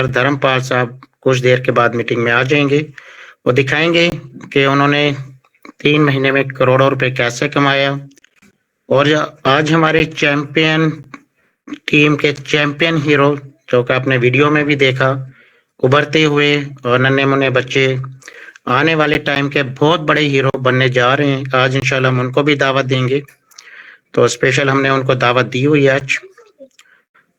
Sir Dharmpal साहब कुछ देर के बाद मीटिंग में आ जाएंगे। वो दिखाएंगे कि उन्होंने 3 महीने में करोड़ों रुपए कैसे कमाया। और आज हमारे चैंपियन टीम के चैंपियन हीरो, जो कि आपने वीडियो में भी देखा, उभरते हुए और नन्हे मुन्ने बच्चे आने वाले टाइम के बहुत बड़े हीरो बनने जा रहे हैं। आज इंशाल्लाह हम उनको भी दावत देंगे, तो स्पेशल हमने उनको दावत दी हुई है आज।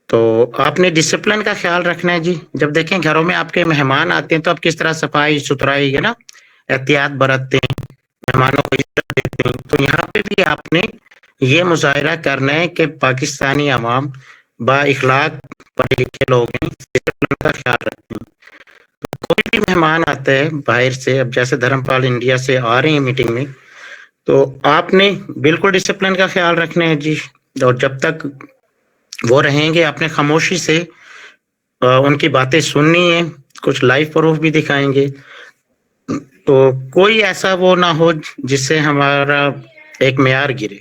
तो आपने डिसिप्लिन का ख्याल रखना है जी। जब देखें घरों में आपके मेहमान आते हैं तो आप किस तरह सफाई सुथराई है ना, एहतियात बरतते हैं, मेहमानों को इज्जत देते हैं। तो यहाँ पे भी आपने ये मुजाहिरा करना है कि पाकिस्तानी अवाम बा-इखलाक पढ़े लिखे लोग हैं, डिसिप्लिन का ख्याल रखते हैं। तो कोई भी मेहमान आता है बाहर से, अब जैसे धर्मपाल इंडिया से आ रहे हैं मीटिंग में, तो आपने बिल्कुल डिसिप्लिन का ख्याल रखना है जी। और जब तक वो रहेंगे आपने खामोशी से उनकी बातें सुननी है, कुछ लाइव प्रूफ भी दिखाएंगे। तो कोई ऐसा वो ना हो जिससे हमारा एक मेयार गिरे।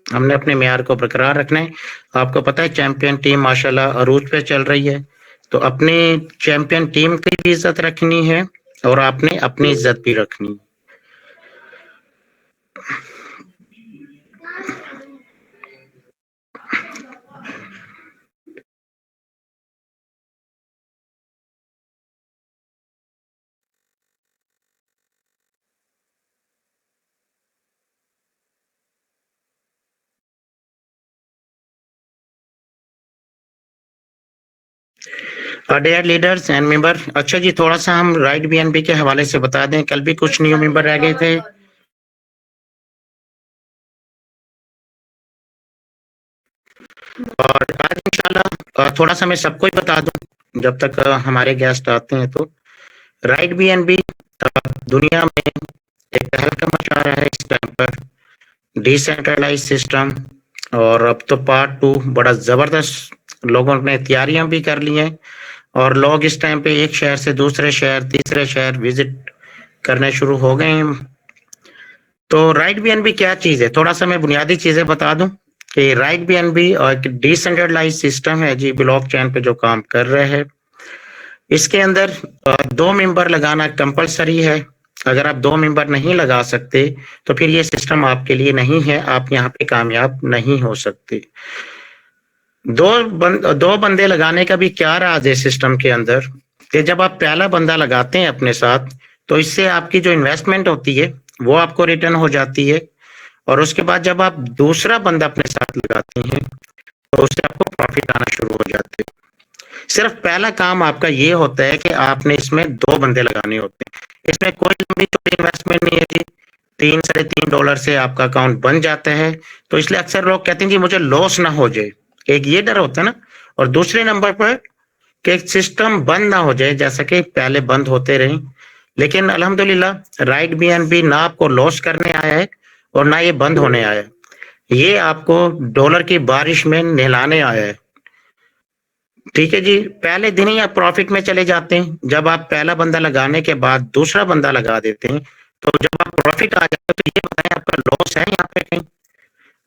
हमने अपने मेयार को बरकरार रखना है। आपको पता है चैंपियन टीम माशाल्लाह अरूज पे चल रही है, तो अपनी चैंपियन टीम की भी इज्जत रखनी है और आपने अपनी इज्जत भी रखनी। डियर लीडर्स एंड मेंबर, अच्छा जी थोड़ा सा हम राइट बीएनबी के हवाले से बता दें, कल भी कुछ न्यू मेंबर रह गए थे। और आज इंशाल्लाह थोड़ा सा मैं सबको ही बता दूं जब तक हमारे गेस्ट आते हैं। तो राइट बीएनबी दुनिया में एक तहलका मचा रहा है इस टाइम पर, डिसेंट्रलाइज सिस्टम। और अब तो पार्ट 2 बड़ा जबरदस्त लोगों ने तैयारियां भी कर ली हैं और लोग इस टाइम पे एक शहर से दूसरे शहर, तीसरे शहर विजिट करने शुरू हो गए हैं। तो राइट बीएनबी क्या चीज है, थोड़ा सा मैं बुनियादी चीजें बता दूं कि राइट बीएनबी और एक डिसेंट्रलाइज सिस्टम है जी, ब्लॉकचेन पे जो काम कर रहे हैं। इसके अंदर 2 मेंबर लगाना कंपलसरी है। अगर आप 2 मेंबर नहीं लगा सकते तो फिर ये सिस्टम आपके लिए नहीं है, आप यहाँ पे कामयाब नहीं हो सकते। 2 बंदे लगाने का भी क्या राज है सिस्टम के अंदर कि जब आप पहला बंदा लगाते हैं अपने साथ, तो इससे आपकी जो इन्वेस्टमेंट होती है वो आपको रिटर्न हो जाती है। और उसके बाद जब आप दूसरा बंदा अपने साथ लगाते हैं तो उससे आपको प्रॉफिट आना शुरू हो जाते हैं। सिर्फ पहला काम आपका ये होता है कि आपने इसमें 2 बंदे लगाने होते हैं। इसमें कोई लंबी चौड़ी इन्वेस्टमेंट नहीं है जी, $3-3.5 से आपका अकाउंट बन जाता है। तो इसलिए अक्सर लोग कहते हैं जी मुझे लॉस ना हो जाए, एक ये डर होता है ना। और दूसरे नंबर पर कि सिस्टम बंद ना हो जाए जैसा कि पहले बंद होते रहे। लेकिन अल्हम्दुलिल्लाह राइट बीएनबी ना आपको लॉस करने आया है और ना ये बंद होने आया है, ये आपको डॉलर की बारिश में नहलाने आया है। ठीक है जी, पहले दिन ही आप प्रॉफिट में चले जाते हैं। जब आप पहला बंदा लगाने के बाद दूसरा बंदा लगा देते हैं तो जब आप प्रॉफिट आ जाते हैं तो ये बताएं आपका लॉस है यहाँ पे कहीं?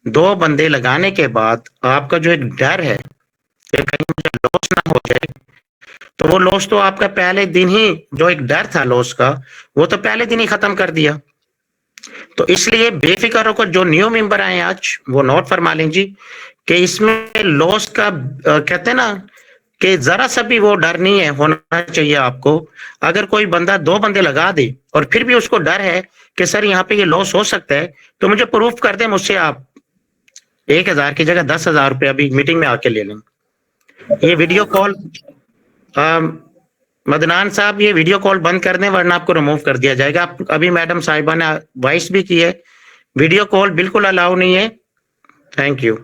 2 बंदे लगाने के बाद आपका जो एक डर है कि कहीं मुझे लॉस ना हो जाए, तो वो लॉस तो आपका पहले दिन ही, जो एक डर था लॉस का, वो तो पहले दिन ही खत्म कर दिया। तो इसलिए बेफिक्र होकर जो न्यू मेंबर आए आज वो नोट फरमा लें जी कि इसमें लॉस का कहते हैं ना कि जरा सा भी वो डर नहीं है, होना चाहिए आपको। अगर कोई बंदा 2 बंदे लगा दे और फिर भी उसको डर है कि सर यहाँ पे ये लॉस हो सकता है, तो मुझे प्रूफ कर दे, मुझसे आप 1000 की जगह 10,000 रुपये अभी मीटिंग में आके ले लें। ये वीडियो कॉल मदनान साहब, ये वीडियो कॉल बंद कर दें वरना आपको रिमूव कर दिया जाएगा। आप अभी मैडम साहिबा ने वॉइस भी की है, वीडियो कॉल बिल्कुल अलाउ नहीं है। Thank you.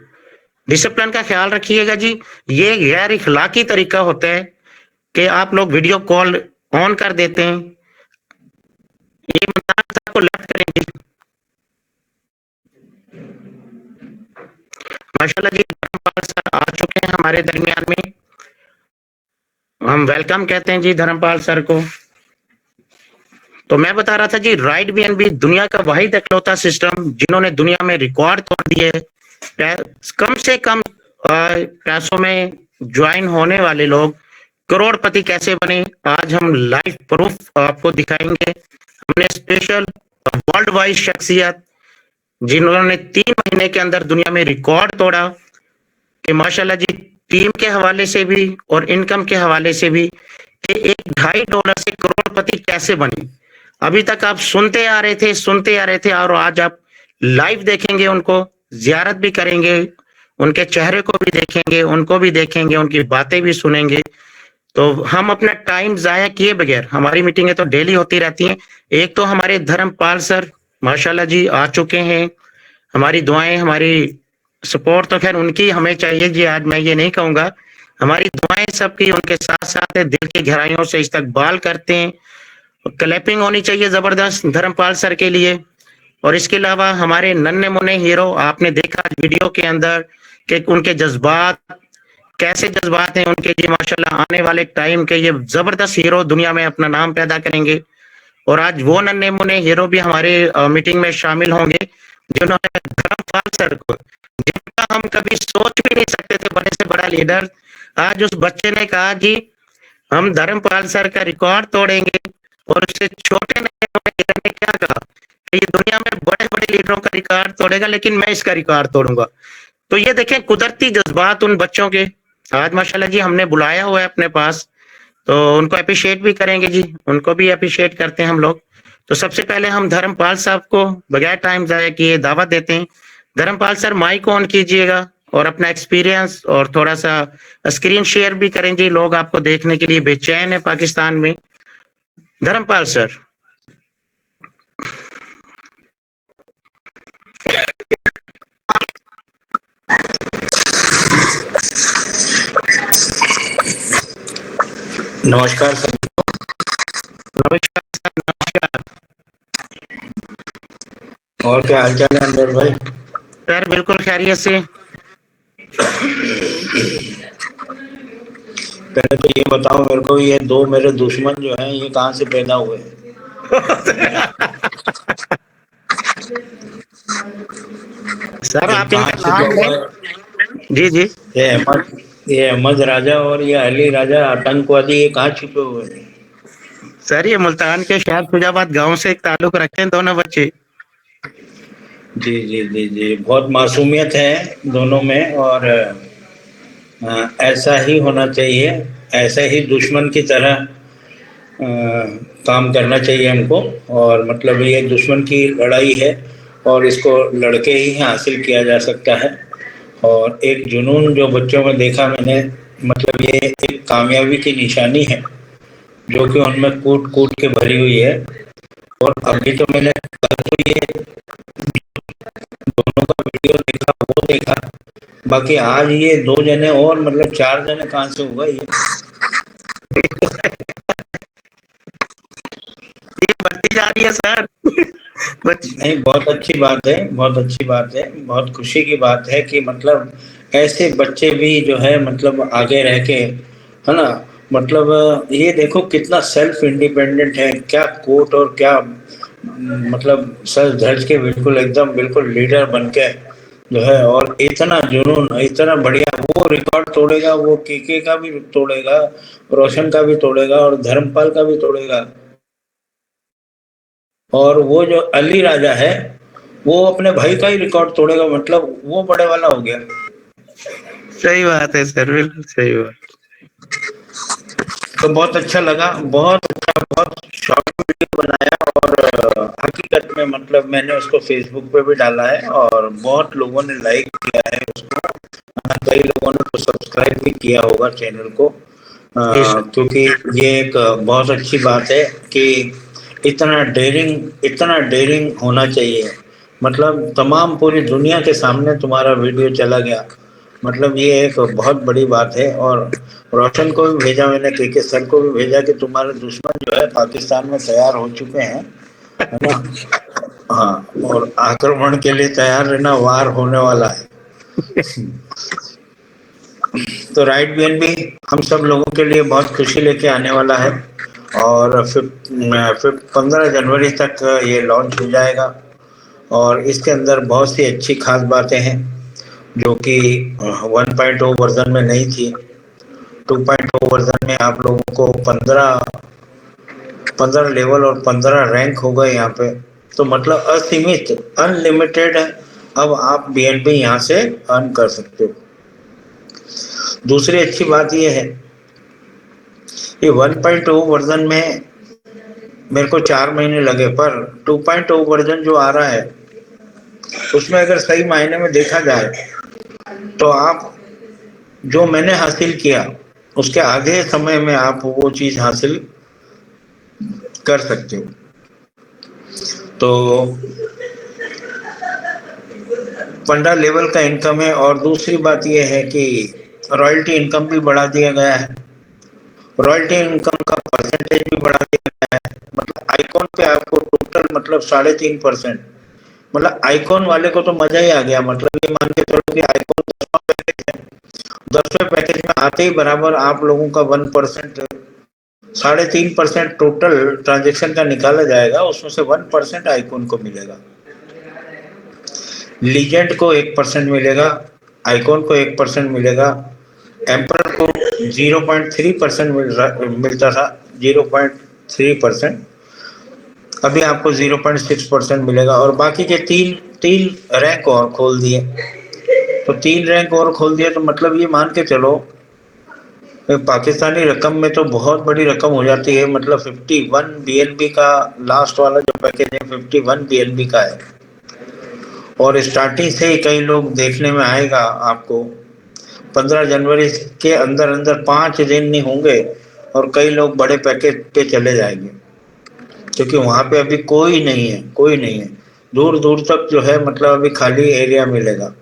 डिसिप्लिन का ख्याल रखिएगा जी। ये गैर इखलाकी तरीका होता है कि आप लोग वीडियो कॉल ऑन कर देते हैं। ये मदनान साहब को लेफ्ट करेंगे। माशाल्लाह जी धर्मपाल सर आ चुके हैं हमारे दरमियान में, हम वेलकम कहते हैं जी धर्मपाल सर को। तो मैं बता रहा था जी राइट बीएनबी दुनिया का वाहिद इकलौता सिस्टम जिन्होंने दुनिया में रिकॉर्ड तोड़ दिए। कम से कम पैसों में ज्वाइन होने वाले लोग करोड़पति कैसे बने, आज हम लाइव प्रूफ आपको दिखाएंगे। हमने स्पेशल वर्ल्ड वाइड शख्सियत जिन्होंने 3 महीने के अंदर दुनिया में रिकॉर्ड तोड़ा कि माशाल्लाह जी, टीम के हवाले से भी और इनकम के हवाले से भी, कि $1.5 से करोड़पति कैसे बने। अभी तक आप सुनते आ रहे थे और आज आप लाइव देखेंगे, उनको जियारत भी करेंगे, उनके चेहरे को भी देखेंगे, उनको भी देखेंगे, उनकी बातें भी सुनेंगे। तो हम अपना टाइम जाया किए बगैर, हमारी मीटिंगें तो डेली होती रहती हैं। एक तो हमारे धर्मपाल सर माशाल्लाह जी आ चुके हैं, हमारी दुआएं, हमारी सपोर्ट तो खैर उनकी हमें चाहिए जी, आज मैं ये नहीं कहूंगा, हमारी दुआएं सबकी उनके साथ साथ है, दिल की गहराइयों से इस्तकबाल करते हैं। क्लैपिंग होनी चाहिए जबरदस्त धर्मपाल सर के लिए। और इसके अलावा हमारे नन्हे मुन्ने हीरो, आपने देखा वीडियो के अंदर कि उनके जज्बात कैसे जज्बात हैं उनके जी, माशाल्लाह आने वाले टाइम के ये जबरदस्त हीरो दुनिया में अपना नाम पैदा करेंगे। और आज वो नन्हे मुन्ने हीरो भी हमारे मीटिंग में शामिल होंगे जिन्होंने धर्मपाल सर को, जिनका हम कभी सोच भी नहीं सकते थे, बड़े से बड़ा लीडर, आज उस बच्चे ने कहा जी हम धर्मपाल सर का रिकॉर्ड तोड़ेंगे। और उससे छोटे नन्हे मुन्ने हीरो ने क्या कहा कि ये दुनिया में बड़े बड़े लीडरों का रिकॉर्ड तोड़ेगा, लेकिन मैं इसका रिकॉर्ड तोड़ूंगा। तो ये देखें कुदरती जज्बात उन बच्चों के, आज माशाल्लाह जी हमने बुलाया हुआ है अपने पास, तो उनको अप्रिशिएट भी करेंगे जी, उनको भी अप्रिशिएट करते हैं हम लोग। तो सबसे पहले हम धर्मपाल साहब को बगैर टाइम जाया किए दावत देते हैं। धर्मपाल सर माइक ऑन कीजिएगा और अपना एक्सपीरियंस और थोड़ा सा स्क्रीन शेयर भी करें जी, लोग आपको देखने के लिए बेचैन है पाकिस्तान में। धर्मपाल सर। नमस्कार सर। नमस्कार सर, नमस्कार। और क्या हालचाल है अंदर भाई? सर बिल्कुल खैरियत से। पहले तो ये बताओ मेरे को, ये दो मेरे दुश्मन जो हैं ये कहाँ से पैदा हुए? सर ये आप कहाँ इनका से नाम हुआ लें। है? जी जी। ये अहमद राजा और ये अली राजा आतंकवादी ये कहाँ छुपे हुए हैं? सर ये मुल्तान के शहर फैजाबाद गांव से एक ताल्लुक रखते हैं दोनों बच्चे। जी जी जी जी, बहुत मासूमियत है दोनों में। और ऐसा ही होना चाहिए, ऐसे ही दुश्मन की तरह काम करना चाहिए हमको। और मतलब ये दुश्मन की लड़ाई है और इसको लड़के ही हासिल किया जा सकता है। और एक जुनून जो बच्चों में देखा मैंने, मतलब ये एक कामयाबी की निशानी है जो कि उनमें कूट कूट के भरी हुई है। और अभी तो मैंने कल तो ये दोनों का वीडियो देखा, वो देखा, बाकी आज ये दो जने और मतलब 4 जने कहाँ से हुआ ये? ये बढ़ती जा रही है सर। नहीं, बहुत अच्छी बात है, बहुत अच्छी बात है, बहुत खुशी की बात है कि मतलब ऐसे बच्चे भी जो है मतलब आगे रह के, है ना, मतलब ये देखो कितना सेल्फ इंडिपेंडेंट है, क्या कोट और क्या मतलब सर धज के बिल्कुल एकदम बिल्कुल लीडर बन के जो है। और इतना जुनून, इतना बढ़िया, वो रिकॉर्ड तोड़ेगा, वो केके का भी तोड़ेगा, रोशन का भी तोड़ेगा और धर्मपाल का भी तोड़ेगा। और वो जो अली राजा है वो अपने भाई का ही रिकॉर्ड तोड़ेगा, मतलब वो बड़े वाला हो गया। सही बात है सर, बिल्कुल सही बात। तो बहुत अच्छा लगा, बहुत अच्छा, बहुत शॉर्ट वीडियो बनाया। और हकीकत में मतलब मैंने उसको फेसबुक पे भी डाला है और बहुत लोगों ने लाइक किया है उसको। कई लोगों ने तो सब्सक्राइब भी किया होगा चैनल को, जी सर। क्योंकि ये एक बहुत अच्छी बात है कि इतना डेयरिंग होना चाहिए। मतलब तमाम पूरी दुनिया के सामने तुम्हारा वीडियो चला गया, मतलब ये एक बहुत बड़ी बात है। और रोशन को भी भेजा मैंने, के सर को भी भेजा कि तुम्हारे दुश्मन जो है पाकिस्तान में तैयार हो चुके हैं, है ना। हाँ, और आक्रमण के लिए तैयार रहना, वार होने वाला है। तो राइट बीएन भी हम सब लोगों के लिए बहुत खुशी लेके आने वाला है। और फिर 15 जनवरी तक ये लॉन्च हो जाएगा। और इसके अंदर बहुत सी अच्छी खास बातें हैं जो कि 1.0 वर्जन में नहीं थी। 2.0 वर्जन में आप लोगों को 15 लेवल और 15 रैंक हो गए यहाँ पे, तो मतलब असीमित अनलिमिटेड अब आप BNB यहाँ से अर्न कर सकते हो। दूसरी अच्छी बात यह है कि 1.0 वर्जन में मेरे को 4 महीने लगे, पर 2.0 वर्जन जो आ रहा है उसमें अगर सही मायने में देखा जाए तो आप जो मैंने हासिल किया उसके आधे समय में आप वो चीज हासिल कर सकते हो। तो 15 लेवल का इनकम है। और दूसरी बात यह है कि रॉयल्टी इनकम भी बढ़ा दिया गया है, रॉयल्टी इनकम का परसेंटेज भी बढ़ा दिया गया है। मतलब आइकॉन पे आपको टोटल मतलब 3.5%, मतलब आइकॉन वाले को तो मजा ही आ गया। मतलब ये मान के चलो कि आइकॉन 10वें पैकेज में आते ही बराबर आप लोगों का 1%, 3.5% टोटल ट्रांजेक्शन का निकाला जाएगा, उसमें से 1% आइकॉन को मिलेगा, लीजेंड को 1% मिलेगा, आइकॉन को 1% मिलेगा, एम्पर को 0.3% मिलता था, 0.3%, अभी आपको 0.6% मिलेगा। और बाकी के तीन रैंक और खोल दिए, तो 3 रैंक और खोल दिए तो मतलब ये मान के चलो पाकिस्तानी रकम में तो बहुत बड़ी रकम हो जाती है। मतलब 51 BNB का लास्ट वाला जो पैकेज है 51 BNB का है, और स्टार्टिंग से ही कई लोग देखने में आएगा आपको 15 जनवरी के अंदर अंदर 5 दिन नहीं होंगे और कई लोग बड़े पैकेज पे चले जाएंगे, क्योंकि वहां पे अभी कोई नहीं है, कोई नहीं है, दूर दूर तक जो है मतलब अभी खाली एरिया मिलेगा।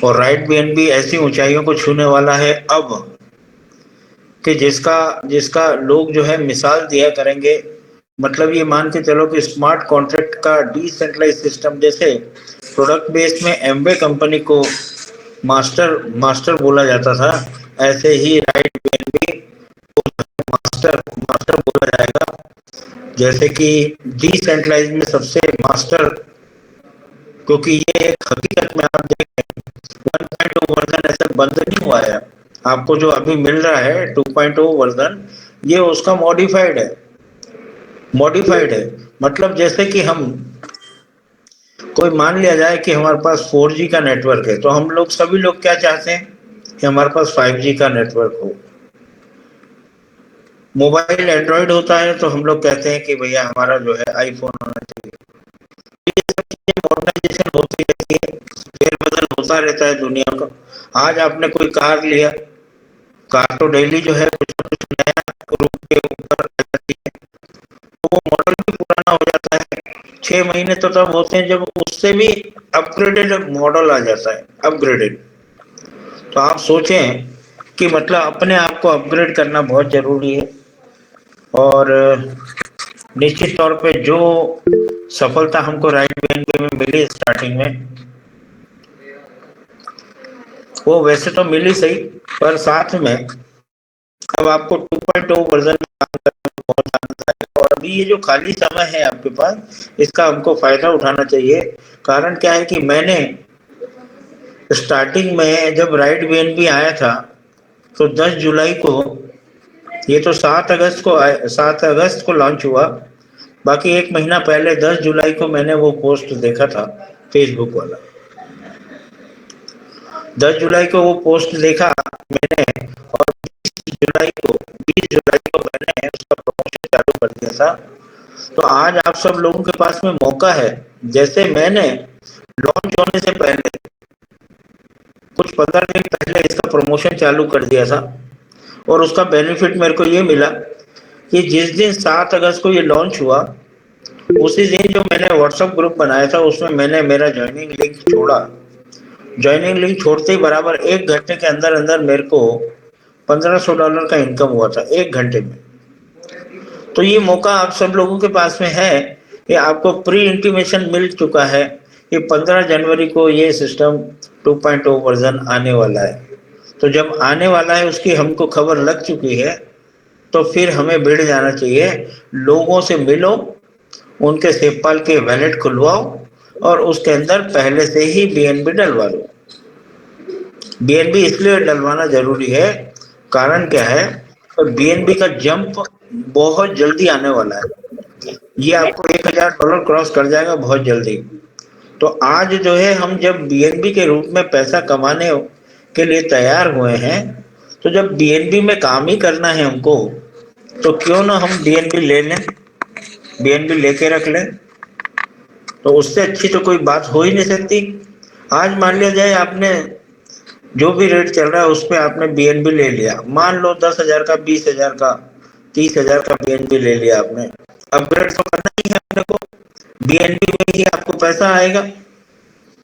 और राइट BNB ऐसी ऊंचाइयों को छूने वाला है अब कि जिसका जिसका लोग जो है मिसाल दिया करेंगे। मतलब ये मान के चलो कि स्मार्ट कॉन्ट्रैक्ट का डिसेंट्रलाइज सिस्टम, जैसे प्रोडक्ट बेस में एम्बे कंपनी को मास्टर बोला जाता था, ऐसे ही राइट BNB को मास्टर मास्टर बोला जाएगा। जैसे कि डिसेंट्रलाइज में सबसे मास्टर, क्योंकि ये एक हकीकत में आप देखें 1.0 वर्जन ऐसा बंद नहीं हुआ है। आपको जो अभी मिल रहा है 2.0 वर्जन, ये उसका मॉडिफाइड है, मॉडिफाइड है। मतलब जैसे कि हम कोई मान लिया जाए कि हमारे पास 4G का नेटवर्क है, तो हम लोग सभी लोग क्या चाहते हैं कि हमारे पास 5G का नेटवर्क हो। मोबाइल एंड्रॉइड होता है तो हम लोग कहते हैं कि भैया हमारा जो है आईफोन होना चाहिए। ये सब चीजें मॉडर्नाइजेशन होती रहती है, फेरबदल होता रहता है दुनिया का। आज आपने कोई कार लिया, कार तो डेली जो है कुछ ना कुछ नया रूप के ऊपर आती है, तो वो मॉडल भी पुराना हो जाता है। 6 महीने तो तब होते हैं जब उससे भी अपग्रेडेड मॉडल आ जाता है, अपग्रेडेड। तो आप सोचें कि मतलब अपने आप को अपग्रेड करना बहुत जरूरी है। और निश्चित तौर पे जो सफलता हमको राइट BNB में मिली स्टार्टिंग में, वो वैसे तो मिली सही, पर साथ में अब आपको 2.0 वर्जन में काम करने में बहुत आनंद आएगा। और अभी ये जो खाली समय है आपके पास, इसका हमको फायदा उठाना चाहिए। कारण क्या है कि मैंने स्टार्टिंग में जब राइट BNB आया था तो 10 जुलाई को, ये तो 7 अगस्त को लॉन्च हुआ, बाकी 1 महीना पहले 10 जुलाई को मैंने वो पोस्ट देखा था फेसबुक वाला। 10 जुलाई को वो पोस्ट देखा मैंने, और 20 जुलाई को मैंने उसका प्रमोशन चालू कर दिया था। तो आज आप सब लोगों के पास में मौका है, जैसे मैंने लॉन्च होने से पहले कुछ 15 दिन पहले इसका प्रमोशन चालू कर दिया था, और उसका बेनिफिट मेरे को ये मिला कि जिस दिन 7 अगस्त को ये लॉन्च हुआ, उसी दिन जो मैंने व्हाट्सएप ग्रुप बनाया था उसमें मैंने मेरा ज्वाइनिंग लिंक छोड़ा। ज्वाइनिंग लिंक छोड़ते ही बराबर 1 घंटे के अंदर अंदर मेरे को $1500 का इनकम हुआ था, 1 घंटे में। तो ये मौका आप सब लोगों के पास में है कि आपको प्री इंटीमेशन मिल चुका है कि 15 जनवरी को ये सिस्टम 2.0 वर्जन आने वाला है। तो जब आने वाला है उसकी हमको खबर लग चुकी है, तो फिर हमें भिड़ जाना चाहिए, लोगों से मिलो, उनके सेवपाल के वैलेट खुलवाओ और उसके अंदर पहले से ही BNB डलवा लो। BNB इसलिए डलवाना जरूरी है कारण क्या है, तो बीएनबी का जंप बहुत जल्दी आने वाला है। ये आपको $1000 क्रॉस कर जाएगा बहुत जल्दी। तो आज जो है हम जब बीएनबी के रूप में पैसा कमाने के लिए तैयार हुए हैं, तो जब बीएनबी में काम ही करना है हमको, तो क्यों ना हम बीएनबी ले लें, बीएनबी लेके रख लें। तो उससे अच्छी तो कोई बात हो ही नहीं सकती। आज मान लिया जाए आपने जो भी रेट चल रहा है उस पर आपने बीएनबी ले लिया, मान लो 10,000 का, 20,000 का, 30,000 का बीएनबी ले लिया आपने। अपग्रेड तो करना ही है अपने को, बीएनबी में ही आपको पैसा आएगा।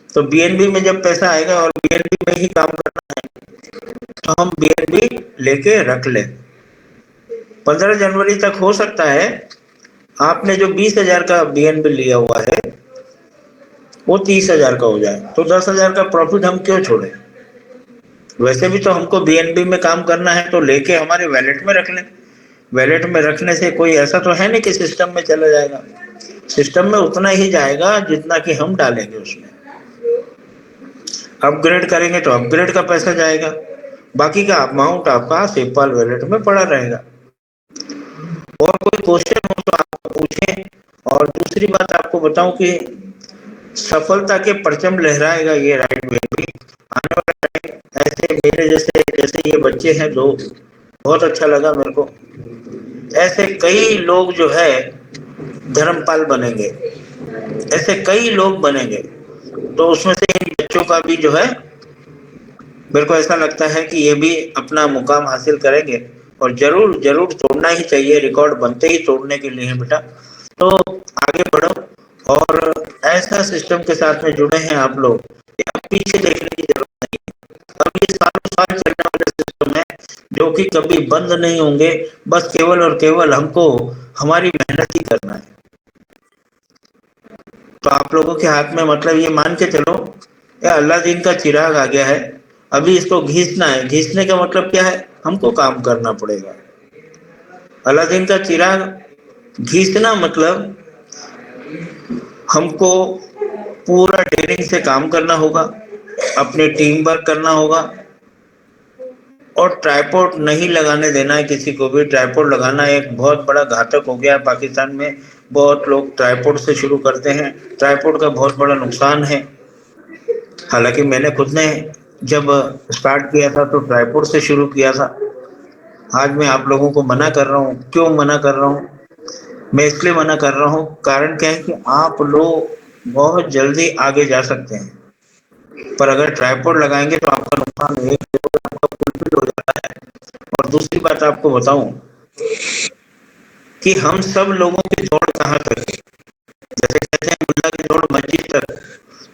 तो बीएनबी में जब पैसा आएगा और बीएनबी में ही काम करना है, तो हम बीएनबी लेके रख लें। 15 जनवरी तक हो सकता है आपने जो 20,000 का बीएनबी लिया हुआ है वो 30,000 का हो जाए, तो 10,000 का प्रॉफिट हम क्यों छोड़े। वैसे भी तो हमको बीएनबी में काम करना है, तो लेके हमारे वैलेट में रख लें। वैलेट में रखने से कोई ऐसा तो है नहीं कि सिस्टम में चला जाएगा। सिस्टम में उतना ही जाएगा जितना कि हम डालेंगे उसमें। अपग्रेड करेंगे तो अपग्रेड का पैसा जाएगा, बाकी का अमाउंट आपका सेपाल वैलेट में पड़ा रहेगा। और कोई क्वेश्चन हो तो आप पूछें। और दूसरी बात आपको बताऊं कि सफलता के परचम लहराएगा ये राइट बीएनबी आने वाला टाइम। ऐसे मेरे जैसे जैसे ये बच्चे हैं दो, बहुत अच्छा लगा मेरे को। ऐसे कई लोग जो है धर्मपाल बनेंगे, ऐसे कई लोग बनेंगे। तो उसमें से इन बच्चों का भी जो है, मेरे को ऐसा लगता है कि ये भी अपना मुकाम हासिल करेंगे। और जरूर जरूर तोड़ना ही चाहिए, रिकॉर्ड बनते ही तोड़ने के लिए है बेटा। तो आगे बढ़ो और ऐसा सिस्टम के साथ में जुड़े हैं आप लोग, या पीछे देखने की जरूरत नहीं है। अब ये सालों साल चलने वाले सिस्टम है जो कि कभी बंद नहीं होंगे। बस केवल और केवल हमको हमारी मेहनत ही करना है। तो आप लोगों के हाथ में मतलब ये मान के चलो, या अल्लादीन का चिराग आ गया है, अभी इसको घिसना है। घिसने का मतलब क्या है, हमको काम करना पड़ेगा। अल्लादीन का चिराग घिसना मतलब हमको पूरा डेयरिंग से काम करना होगा, अपने टीम वर्क करना होगा, और ट्राइपॉड नहीं लगाने देना है किसी को भी। ट्राइपॉड लगाना एक बहुत बड़ा घातक हो गया है पाकिस्तान में। बहुत लोग ट्राइपॉड से शुरू करते हैं, ट्राइपॉड का बहुत बड़ा नुकसान है। हालांकि मैंने खुद ने जब स्टार्ट किया था तो ट्राइपॉड से शुरू किया था। आज मैं आप लोगों को मना कर रहा हूँ। क्यों मना कर रहा हूँ? मैं इसलिए मना कर रहा हूँ, कारण क्या है कि आप लोग बहुत जल्दी आगे जा सकते हैं, पर अगर ट्राइपॉड लगाएंगे तो आपका नुकसान एक आपका फुलफिल हो जाता है। और दूसरी बात आपको बताऊं कि हम सब लोगों की दौड़ कहाँ तक है। जैसे कहते हैं मुल्ला की दौड़ मस्जिद तक,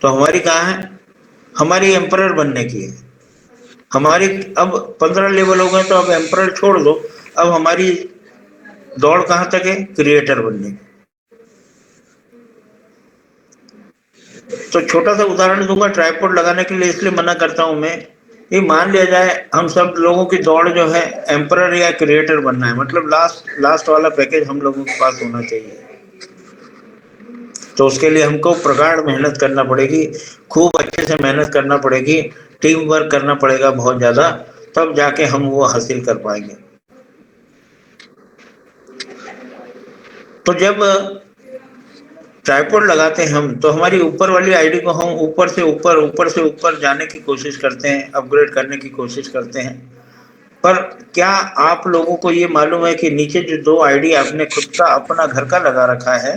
तो हमारी कहाँ है? हमारी एम्परर बनने की है। हमारी अब 15 लेवल हो गए, तो अब एम्परर छोड़ दो, अब हमारी दौड़ कहाँ तक है? क्रिएटर बनने की। तो छोटा सा उदाहरण दूंगा ट्राइपॉड लगाने के लिए, इसलिए मना करता हूं मैं। ये मान लिया जाए हम सब लोगों की दौड़ जो है एम्परर या क्रिएटर बनना है, मतलब लास्ट लास्ट वाला पैकेज हम लोगों के पास होना चाहिए। तो उसके लिए हमको प्रगाढ़ मेहनत करना पड़ेगी, खूब अच्छे से मेहनत करना पड़ेगी, टीम वर्क करना पड़ेगा बहुत ज्यादा, तब जाके हम वो हासिल कर पाएंगे। तो जब ट्राइपॉड लगाते हैं हम, तो हमारी ऊपर वाली आईडी को हम ऊपर से ऊपर जाने की कोशिश करते हैं, अपग्रेड करने की कोशिश करते हैं। पर क्या आप लोगों को ये मालूम है कि नीचे जो 2 आईडी आपने खुद का अपना घर का लगा रखा है,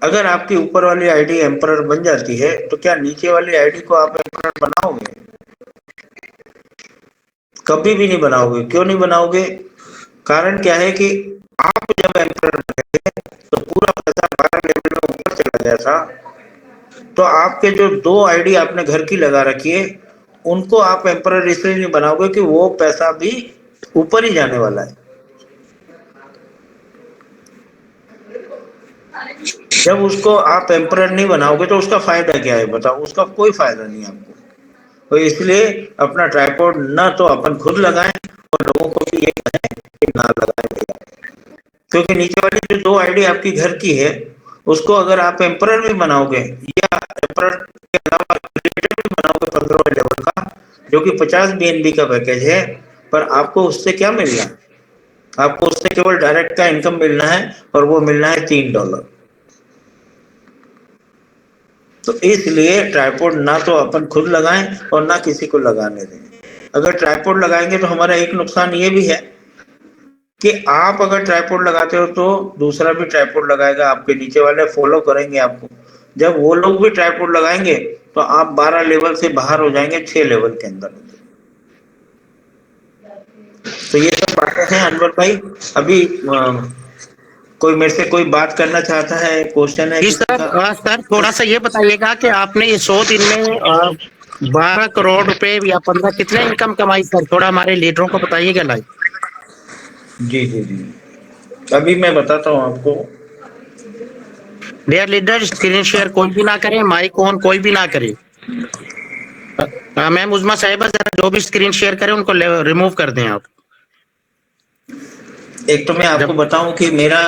अगर आपकी ऊपर वाली आईडी एम्परर बन जाती है, तो क्या नीचे वाली आईडी को आप एम्परर बनाओगे? कभी भी नहीं बनाओगे। क्यों नहीं बनाओगे? कारण क्या है कि आप जब एम्परर बने तो पूरा पैसा 12 लेवल में ऊपर चला गया था। तो आपके जो 2 आईडी आपने घर की लगा रखी है, उनको आप एम्परर इसलिए नहीं बनाओगे कि वो पैसा भी ऊपर ही जाने वाला है। जब उसको आप एम्परर नहीं बनाओगे तो उसका फायदा क्या है बताओ? उसका कोई फायदा नहीं आपको। तो इसलिए अपना ट्राइपॉड ना तो अपन खुद लगाएं और लोगों को भी ये कहें कि ना लगाएं भैया। क्योंकि नीचे वाली जो 2 आईडी आपकी घर की है, उसको अगर आप एम्परर भी बनाओगे या एम्परर के अलावा क्रिएटर भी बनाओगे 15 लेवल का, जो कि 50 बीएनबी का पैकेज है, पर आपको उससे क्या मिलना है? आपको उससे केवल डायरेक्ट का इनकम मिलना है और वो मिलना है $3। तो इसलिए ट्राइपॉड ना तो अपन खुद लगाएं और ना किसी को लगाने दें। अगर ट्राइपॉड लगाएंगे तो हमारा एक नुकसान ये भी है कि आप अगर ट्राइपॉड लगाते हो तो दूसरा भी ट्राइपॉड लगाएगा, आपके नीचे वाले फॉलो करेंगे आपको। जब वो लोग भी ट्राइपॉड लगाएंगे तो आप 12 लेवल से बाहर हो जाएंगे 6 लेवल के अंदर। तो ये सब बातें हैं अनवर भाई। अभी कोई मेरे से कोई बात करना चाहता है, क्वेश्चन है जी किसी सर, का? सर थोड़ा सा ये बताइएगा कि आपने ये 100 दिन में 12 करोड़ रुपए या 15 कितने इनकम कमाई सर, थोड़ा हमारे लीडरों को बताइएगा लाइव। जी जी जी, अभी मैं बताता हूँ आपको। डियर लीडर, स्क्रीन शेयर कोई भी ना करे, माइक ऑन कोई भी ना करे। मैम उजमा साहिबा, जरा जो भी स्क्रीन शेयर करे उनको रिमूव कर दें आप। एक तो मैं आपको जब बताऊं कि मेरा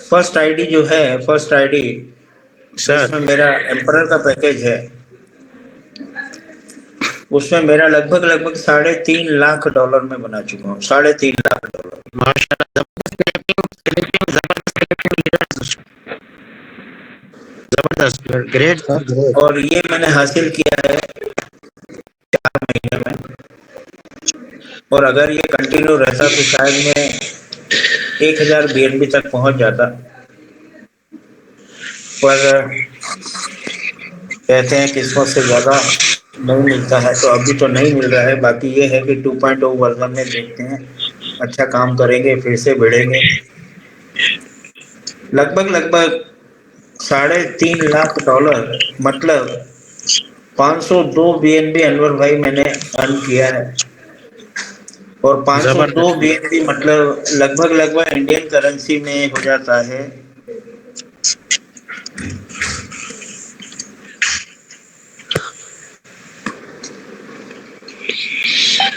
फर्स्ट आईडी जो है, फर्स्ट आईडी सर जिसमें मेरा एम्परर का पैकेज है, उसमें मेरा लगभग लगभग $3.5 लाख में बना चुका हूँ। $3.5 लाख। माशाल्लाह, जबरदस्त लीडर्स, जबरदस्त, ग्रेट सर, ग्रेट। और ये मैंने हासिल किया है 4 महीने में। और अगर ये कंटिन्यू रहता तो शायद मैं 1000 BNB तक पहुंच जाता। पर कहते हैं किस्मत से ज्यादा नहीं मिलता है, तो अभी तो नहीं मिल रहा है। बाकी ये है कि 2.0 वर्जन में देखते हैं, अच्छा काम करेंगे फिर से बढ़ेंगे। लगभग लगभग $3.5 लाख, मतलब 502 BNB अनवर भाई मैंने अर्न किया है। और 502 जबरदस्त। BNB मतलब लगभग लगभग इंडियन करेंसी में हो जाता है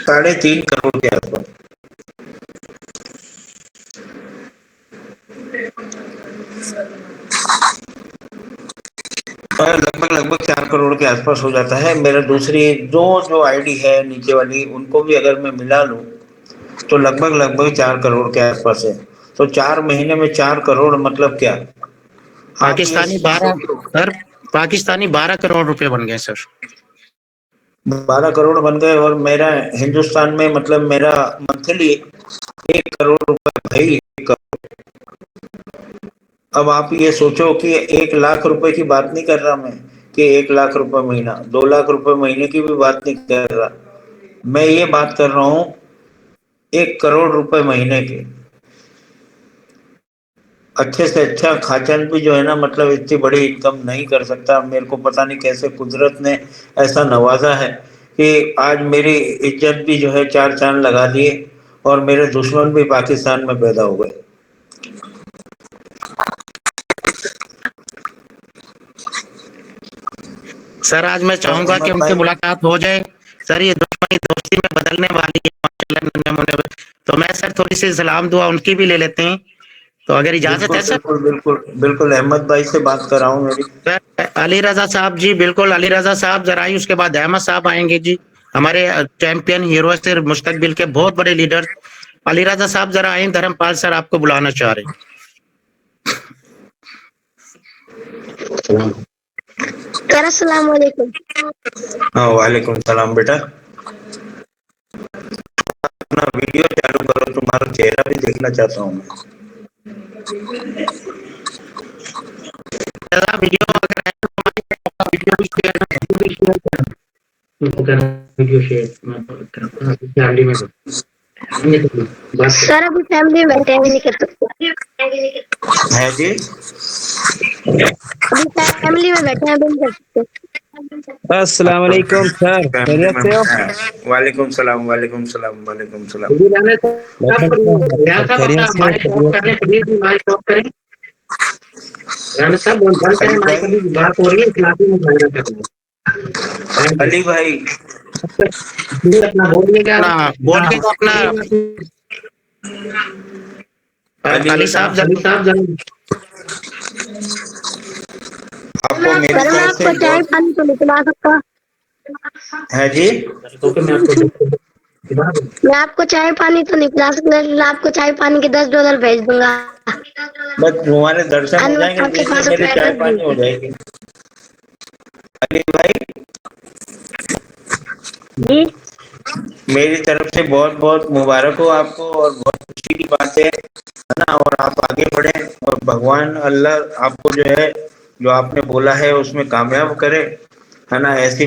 $3.5 करोड़ के आसपास। और लगभग लगभग 4 करोड़ के आसपास हो जाता है। मेरा दूसरी दो जो आईडी है नीचे वाली, उनको भी अगर मैं मिला लूं तो लगभग लगभग 4 करोड़ के आसपास है। तो 4 महीने में 4 करोड़ मतलब क्या? आप ये पाकिस्तानी 12 सोचो, सर, पाकिस्तानी 12 करोड़ रुपए बन गए सर। 12 करोड़ बन गए। और मेरा हिंदुस्तान में मतलब मेरा मंथली 1 करोड़ रुपए भाई, 1 करोड़। अब आप ये सोचो कि 1 लाख रुपए की बात नहीं कर रहा मैं, कि 1 लाख रुपए महीना, 2 लाख रुपए महीने की भी बात नहीं कर रहा। मैं ये बात कर रहा हूँ 1 करोड़ रुपए महीने की। अच्छे से अच्छा खाचन भी जो है ना, मतलब इतनी बड़ी इनकम नहीं कर सकता। मेरे को पता नहीं कैसे कुदरत ने ऐसा नवाजा है कि आज मेरी इज्जत भी जो है चार चांद लगा दिए और मेरे दुश्मन भी पाकिस्तान में पैदा हो गए। सर आज मैं और चाहूंगा कि अहमद उनसे भाई, मुलाकात हो जाए। सर ये दुश्मनी दोस्ती में बदलने वाली है माशाल्लाह, नन्हे मुन्ने। तो मैं सर थोड़ी सी सलाम दुआ उनकी भी ले लेते हैं, तो अगर इजाजत बिल्कुल है सर। बिल्कुल बिल्कुल बिल्कुल अहमद भाई से बात कर रहा हूँ मेरी। सर अली रजा साहब जी, बिल्कुल अली रजा साहब जरा आइए, उसके बाद अहमद साहब आएंगे जी, हमारे चैंपियन हीरो से मुस्तकबिल के बहुत बड़े लीडर। अली रजा साहब जरा आए, धर्मपाल सर आपको बुलाना चाह रहे हैं। सर अस्सलाम वालेकुम। हाँ वालेकुम सलाम बेटा। अपना वीडियो चालू करो, तुम्हारा चेहरा भी देखना चाहता हूँ मैं। वीडियो अगर है तो हमारी वीडियो भी शेयर करें, उनको कहना वीडियो शेयर मैं फैमिली में बात सर अभी फैमिली में बैठे हैं, अभी नहीं कर सकते। है जी। अभी फैमिली में बैठे हैं, अभी नहीं कर सकते। अस्सलाम वालेकुम सर, फैमिली खैरियत में से हो? वालेकुम सलाम, वालेकुम सलाम, वालेकुम सलाम। डॉक्टर साहब खैरियत से हो? अली भाई, बात हो रही है, इस्लामी में झगड़ा कर रहे हैं। अली भाई, अपना बोलिएगा, बोलिएगा अपना। अली अली बेटा, साहब जरूर। आपको मेरी सर मैं तरफ से आपको चाय बहुत पानी तो नहीं पिला सकता। है जी। मैं आपको चाय पानी तो नहीं पिला सकता, लेकिन आपको चाय पानी के $10 भेज दूंगा। बस तुम्हारे दर्शन हो जाएंगे, आपके जिससे पास मेरी रुपया चाय दस पानी हो दीजिए। जाएगी। अली भाई, जी मेरी तरफ से बहुत बहुत मुबारक हो आपको, और बहुत खुशी की बात है ना। और आप आगे बढ़े, और भगवान अल्लाह आपको जो है, जो आपने बोला है उसमें कामयाब करे, है ना। ऐसी